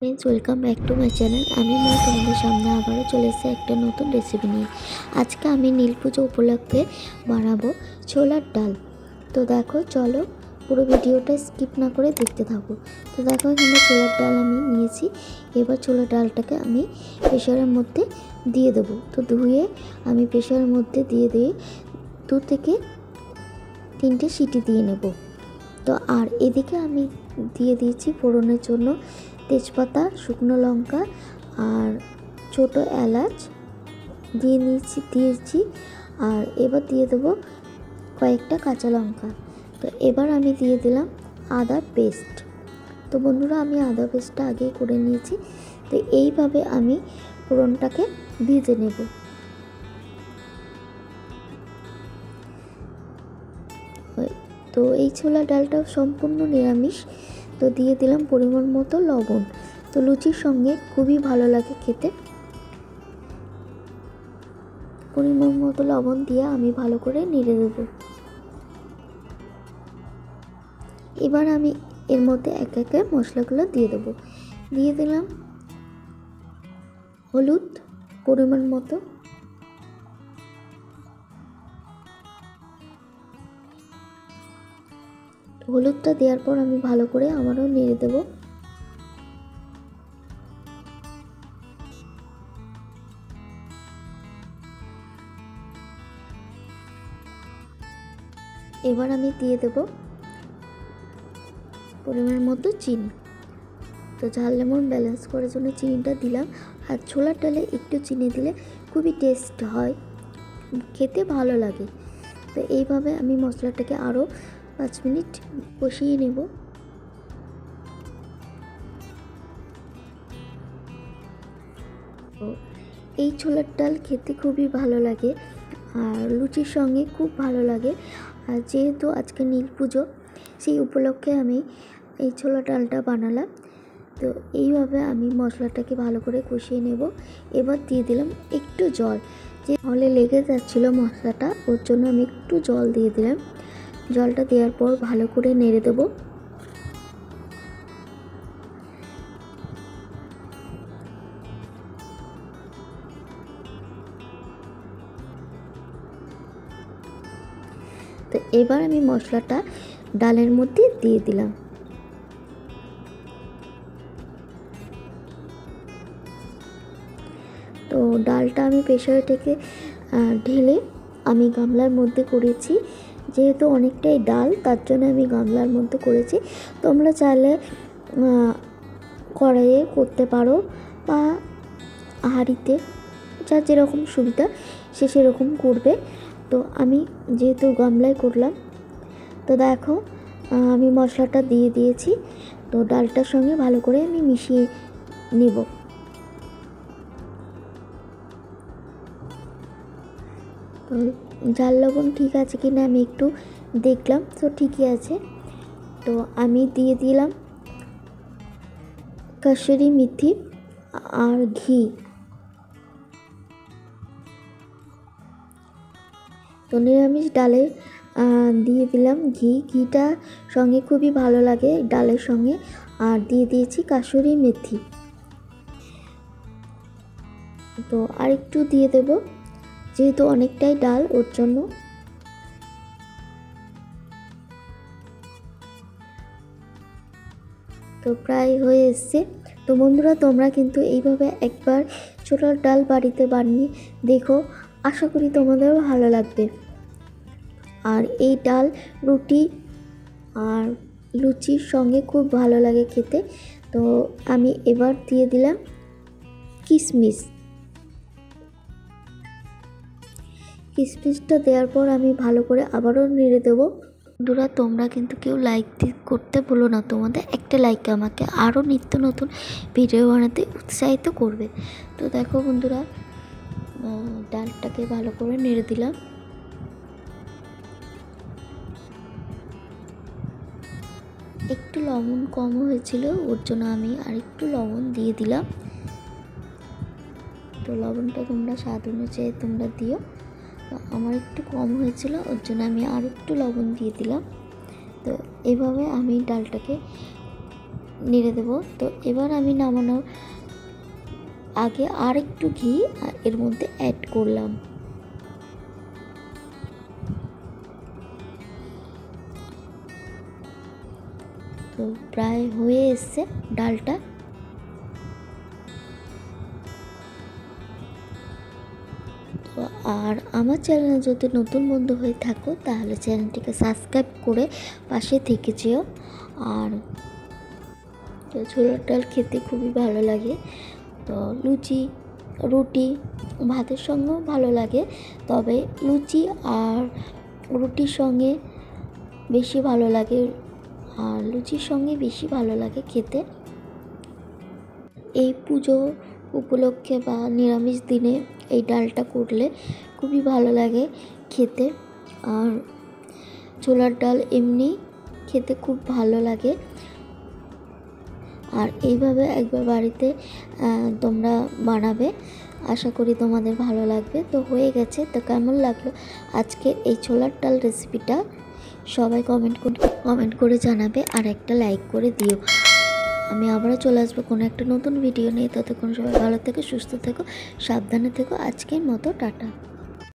Friends welcome back to my channel. मैं तुम्हारे सामने आबारो चले एसेছি একটা নতুন রেসিপি নিয়ে। আজকে আমি নীল পুজো উপলক্ষে বানাবো ছোলার ডাল। তো দেখো চলো পুরো ভিডিওটা স্কিপ না করে দেখতে থাকো। তো দেখো এখানে ছোলার ডাল আমি নিয়েছি। এবার ছোলার ডালটাকে আমি প্রেসারের মধ্যে দিয়ে দেবো। তো ধুয়ে আমি প্রেসারের মধ্যে দিয়ে 2 থেকে 3টে সিটি দিয়ে নেব। তো আর এদিকে আমি দিয়ে দিয়েছি ফোড়নের জন্য তেজপাতা, শুকনো লঙ্কা আর ছোট এলাচ দিয়েছি। আর এবার দিয়ে দেবো কয়েকটা কাঁচা লঙ্কা। তো এবার আমি দিয়ে দিলাম আদা পেস্ট। তো বন্ধুরা আমি আদা পেস্টটা আগেই করে নিয়েছি। তো এইভাবে আমি ফোড়নটাকে ভেজে নেব। তো এই ছোলা ডালটাও সম্পূর্ণ নিরামিষ। তো দিয়ে দিলাম পরিমাণ মতো লবণ। তো লুচির সঙ্গে খুবই ভালো লাগে খেতে। পরিমাণ মতো লবণ দিয়ে আমি ভালো করে নেড়ে দেব। এবার আমি এর মধ্যে এক একে মশলাগুলো দিয়ে দেব। দিয়ে দিলাম হলুদ পরিমাণ মতো, হলুদটা দেওয়ার পর আমি ভালো করে আবারও নেড়ে দেব। এবার আমি দিয়ে দেব পরিমাণ মতো চিনি। তো ঝাল লেমন ব্যালেন্স করার জন্য চিনিটা দিলাম। আর ছোলার ডালে একটু চিনি দিলে খুবই টেস্ট হয়, খেতে ভালো লাগে। তো এইভাবে আমি মশলাটাকে আরও 5 মিনিট কষিয়ে নেব। তো এই ছোলার ডাল খেতে খুবই ভালো লাগে আর লুচির সঙ্গে খুব ভালো লাগে। আর যেহেতু আজকে নীল পুজো, সেই উপলক্ষে আমি এই ছোলা ডালটা বানালাম। তো এইভাবে আমি মশলাটাকে ভালো করে কষিয়ে নেব। এবার দিয়ে দিলাম একটু জল, যে হলে লেগে যাচ্ছিলো মশলাটা, ওর জন্য আমি একটু জল দিয়ে দিলাম। জলটা দেওয়ার পর ভালো করে নেড়ে দেব। তো এবার আমি মশলাটা ডালের মধ্যে দিয়ে দিলাম। তো ডালটা আমি প্রেসারে থেকে ঢেলে আমি গামলার মধ্যে করেছি। যেহেতু অনেকটাই ডাল, তার জন্য আমি গামলার মধ্যে করেছি। তোমরা চাইলে কড়াইয়ে করতে পারো বা হাঁড়িতে, যার যেরকম সুবিধা সে সেরকম করবে। তো আমি যেহেতু গামলায় করলাম, তো দেখো আমি মশলাটা দিয়ে দিয়েছি। তো ডালটার সঙ্গে ভালো করে আমি মিশিয়ে নেব। তো ঝাল লবণ ঠিক আছে কি না আমি একটু দেখলাম, তো ঠিকই আছে। তো আমি দিয়ে দিলাম কাসুরি মেথি আর ঘি। তো নিরামিষ ডালে দিয়ে দিলাম ঘিটা সঙ্গে খুবই ভালো লাগে ডালের সঙ্গে। আর দিয়ে দিয়েছি কাসুরি মেথি। তো আর একটু দিয়ে দেব, যেহেতু অনেকটাই ডাল ওর জন্য। তো প্রায় হয়ে এসছে। তো বন্ধুরা তোমরা কিন্তু এইভাবে একবার ছোলার ডাল বাড়িতে বানিয়ে দেখো, আশা করি তোমাদেরও ভালো লাগবে। আর এই ডাল রুটি আর লুচির সঙ্গে খুব ভালো লাগে খেতে। তো আমি এবার দিয়ে দিলাম কিশমিশটা দেওয়ার পর আমি ভালো করে আবারও নেড়ে দেবো। বন্ধুরা তোমরা কিন্তু কেউ লাইক করতে ভুলো না, তোমাদের একটা লাইক আমাকে আরও নিত্য নতুন ভিডিও বানাতে উৎসাহিত করবে। তো দেখো বন্ধুরা ডালটাকে ভালো করে নেড়ে দিলাম। একটু লবণ কম হয়েছিল, ওর জন্য আমি আর একটু লবণ দিয়ে দিলাম। তো লবণটা তোমরা স্বাদ অনুযায়ী তোমরা দিও। তো আমার একটু কম হয়েছিল, ওর জন্য আমি আর একটু লবণ দিয়ে দিলাম। তো এভাবে আমি ডালটাকে নেড়ে দেবো। তো এবার আমি নামানোর আগে আর একটু ঘি এর মধ্যে অ্যাড করলাম। তো প্রায় হয়ে এসছে ডালটা। তো আর আমার চ্যানেলে যদি নতুন বন্ধু হয়ে থাকো তাহলে চ্যানেলটিকে সাবস্ক্রাইব করে পাশে থেকে যেও। আর তো ছোলার ডাল খেতে খুবই ভালো লাগে। তো লুচি, রুটি, ভাতের সঙ্গেও ভালো লাগে, তবে লুচি আর রুটির সঙ্গে বেশি ভালো লাগে, আর লুচির সঙ্গে বেশি ভালো লাগে খেতে। এই পুজো উপলক্ষে বা নিরামিষ দিনে এই ডালটা করলে খুবই ভালো লাগে খেতে। আর ছোলার ডাল এমনি খেতে খুব ভালো লাগে। আর এইভাবে একবার বাড়িতে তোমরা বানাবে, আশা করি তোমাদের ভালো লাগবে। তো হয়ে গেছে। তো কেমন লাগলো আজকের এই ছোলার ডাল রেসিপিটা সবাই কমেন্ট করে জানাবে, আর একটা লাইক করে দিও। আমি আবারও চলে আসবো কোনো একটা নতুন ভিডিও নিয়ে। ততক্ষণ সবাই ভালো থেকো, সুস্থ থেকো, সাবধানে থেকো। আজকের মতো টাটা।